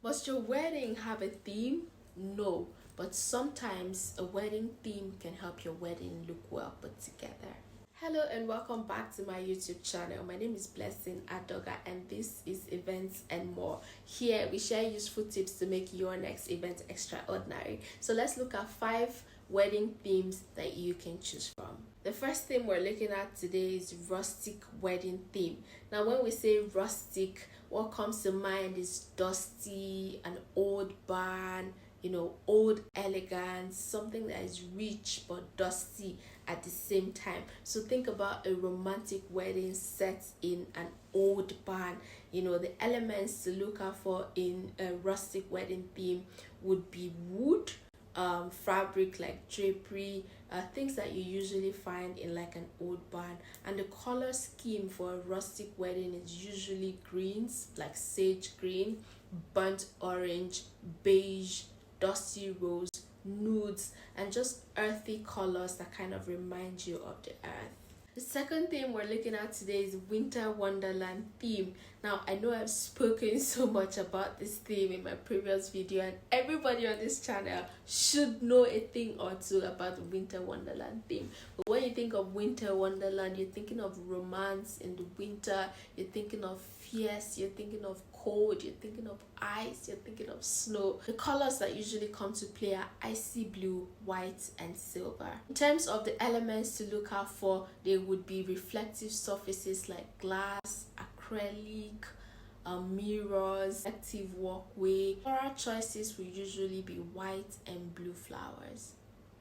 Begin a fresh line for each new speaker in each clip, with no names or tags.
Must your wedding have a theme? No, but sometimes a wedding theme can help your wedding look well put together. Hello and welcome back to my YouTube channel. My name is Blessing Adoga and this is Events and More. Here we share useful tips to make your next event extraordinary. So let's look at 5 wedding themes that you can choose from. The first theme we're looking at today is rustic wedding theme. Now when we say rustic, what comes to mind is dusty, an old barn, old elegance, something that is rich but dusty at the same time. So think about a romantic wedding set in an old barn. The elements to look out for in a rustic wedding theme would be wood, fabric like drapery, things that you usually find in like an old barn. And the color scheme for a rustic wedding is usually greens like sage green, burnt orange, beige, dusty rose, nudes, and just earthy colors that kind of remind you of the earth. The second theme we're looking at today is Winter Wonderland theme. Now, I know I've spoken so much about this theme in my previous video, and everybody on this channel should know a thing or two about the Winter Wonderland theme. But when you think of Winter Wonderland, you're thinking of romance in the winter, you're thinking of fierce, you're thinking of cold, you're thinking of ice, you're thinking of snow. The colors that usually come to play are icy blue, white, and silver. In terms of the elements to look out for, they would be reflective surfaces like glass, acrylic, mirrors, active walkway. Floral choices will usually be white and blue flowers.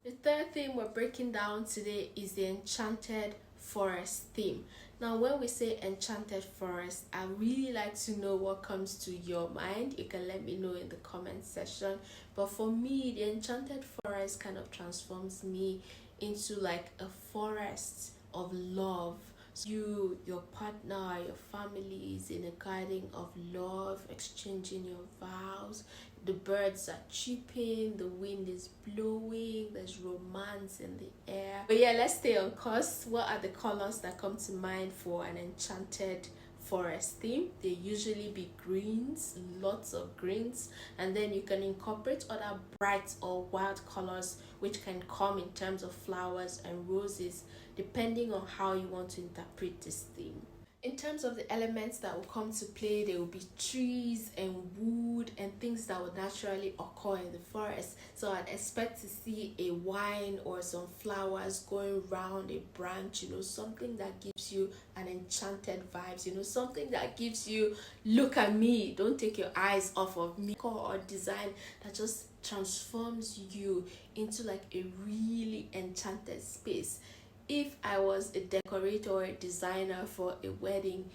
The third theme we're breaking down today is the Enchanted Forest theme. Now when we say Enchanted Forest, I really like to know what comes to your mind. You can let me know in the comment section. But for me, the Enchanted Forest kind of transforms me into like a forest of love. So you, your partner, your family is in a garden of love, exchanging your vows. The birds are chirping, the wind is blowing, there's romance in the air. But yeah, let's stay on course. What are the colors that come to mind for an Enchanted Forest theme? They usually be greens, lots of greens, and then you can incorporate other bright or wild colors which can come in terms of flowers and roses depending on how you want to interpret this theme. In terms of the elements that will come to play, there will be trees and wood and things that would naturally occur in the forest. So I'd expect to see a vine or some flowers going round a branch, something that gives you an enchanted vibes, something that gives you, look at me, don't take your eyes off of me, or design that just transforms you into like a really enchanted space. If I was a decorator or a designer for a wedding,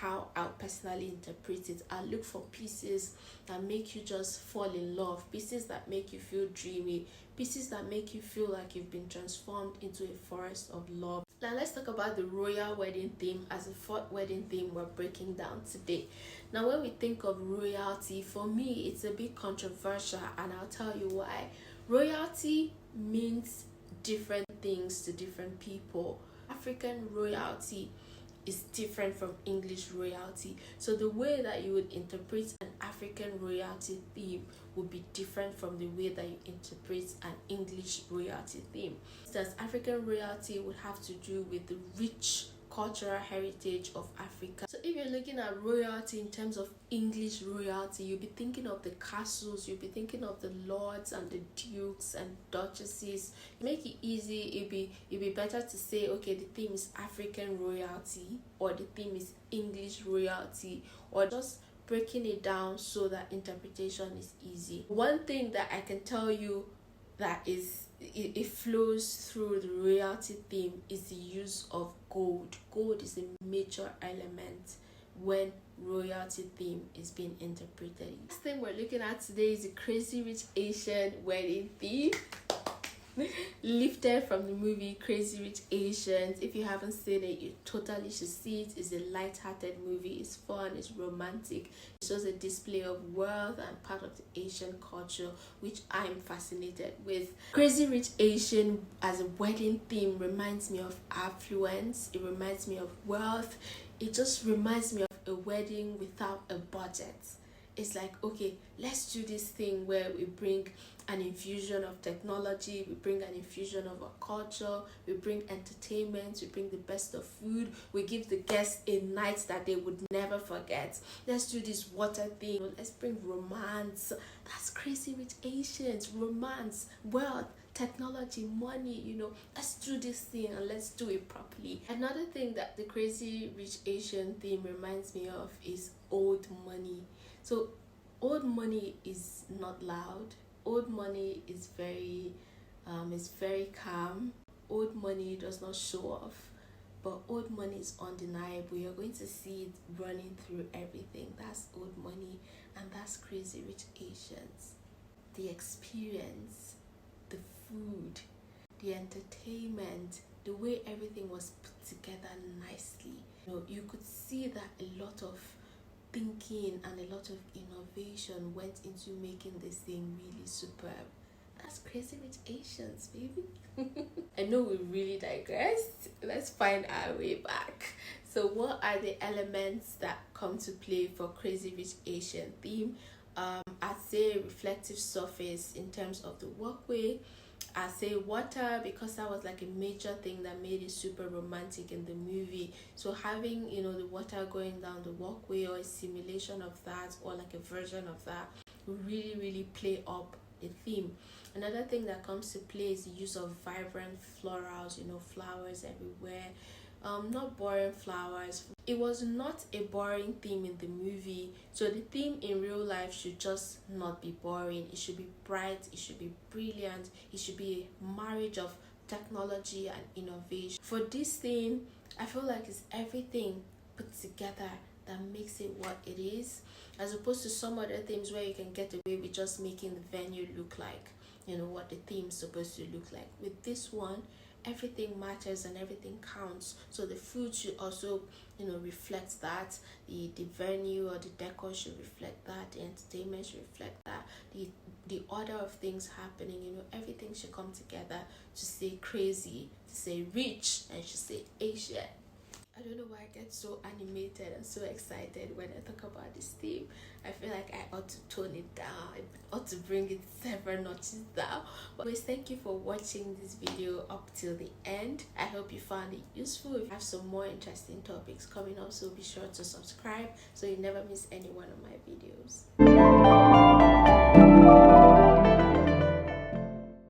how I'll personally interpret it. I look for pieces that make you just fall in love, pieces that make you feel dreamy, pieces that make you feel like you've been transformed into a forest of love. Now let's talk about the royal wedding theme as the 4th wedding theme we're breaking down today. Now when we think of royalty, for me it's a bit controversial, and I'll tell you why. Royalty means different things to different people. African royalty is different from English royalty. So the way that you would interpret an African royalty theme would be different from the way that you interpret an English royalty theme. Thus, African royalty would have to do with the rich cultural heritage of Africa. So if you're looking at royalty in terms of English royalty, you'll be thinking of the castles, you'll be thinking of the lords and the dukes and duchesses. To make it easy, it'd be better to say, okay, the theme is African royalty, or the theme is English royalty, or just breaking it down so that interpretation is easy. One thing that I can tell you that it flows through the royalty theme is the use of gold. Gold is a major element when royalty theme is being interpreted. Next thing we're looking at today is the Crazy Rich Asian wedding theme. Lifted from the movie Crazy Rich Asians. If you haven't seen it, you totally should see it. It's a light-hearted movie. It's fun, it's romantic. It shows a display of wealth and part of the Asian culture, which I'm fascinated with. Crazy Rich Asian as a wedding theme reminds me of affluence. It reminds me of wealth. It just reminds me of a wedding without a budget. it's like, okay, let's do this thing where we bring an infusion of technology, we bring an infusion of our culture, we bring entertainment, we bring the best of food, we give the guests a night that they would never forget. Let's do this water thing, let's bring romance. That's Crazy Rich Asians. Romance, wealth, technology, money, let's do this thing and let's do it properly. Another thing that the Crazy Rich Asian theme reminds me of is old money. So old money is not loud. Old money is very calm. Old money does not show off, but old money is undeniable. You're going to see it running through everything. That's old money, and that's Crazy Rich Asians. The experience, the food, the entertainment, the way everything was put together nicely. You could see that a lot of thinking and a lot of innovation went into making this thing really superb. That's Crazy Rich Asians, baby. I know we really digressed. Let's find our way back. So what are the elements that come to play for Crazy Rich Asian theme? I'd say reflective surface in terms of the walkway. I say water because that was like a major thing that made it super romantic in the movie. So having the water going down the walkway, or a simulation of that, or like a version of that, will really play up the theme. Another thing that comes to play is the use of vibrant florals, flowers everywhere. Not boring flowers. It was not a boring theme in the movie, so the theme in real life should just not be boring. It should be bright, it should be brilliant, it should be a marriage of technology and innovation. For this theme, I feel like it's everything put together that makes it what it is, as opposed to some other themes where you can get away with just making the venue look like what the theme is supposed to look like. With this one, everything matters and everything counts. So the food should also reflect that, the venue or the decor should reflect that, the entertainment should reflect that, the order of things happening, everything should come together to say crazy, to say rich, and to say Asia. I don't know why I get so animated and so excited when I talk about this theme. I feel like I ought to tone it down. I ought to bring it several notches down. But anyways, thank you for watching this video up till the end. I hope you found it useful. If you have some more interesting topics coming up, so be sure to subscribe so you never miss any one of my videos.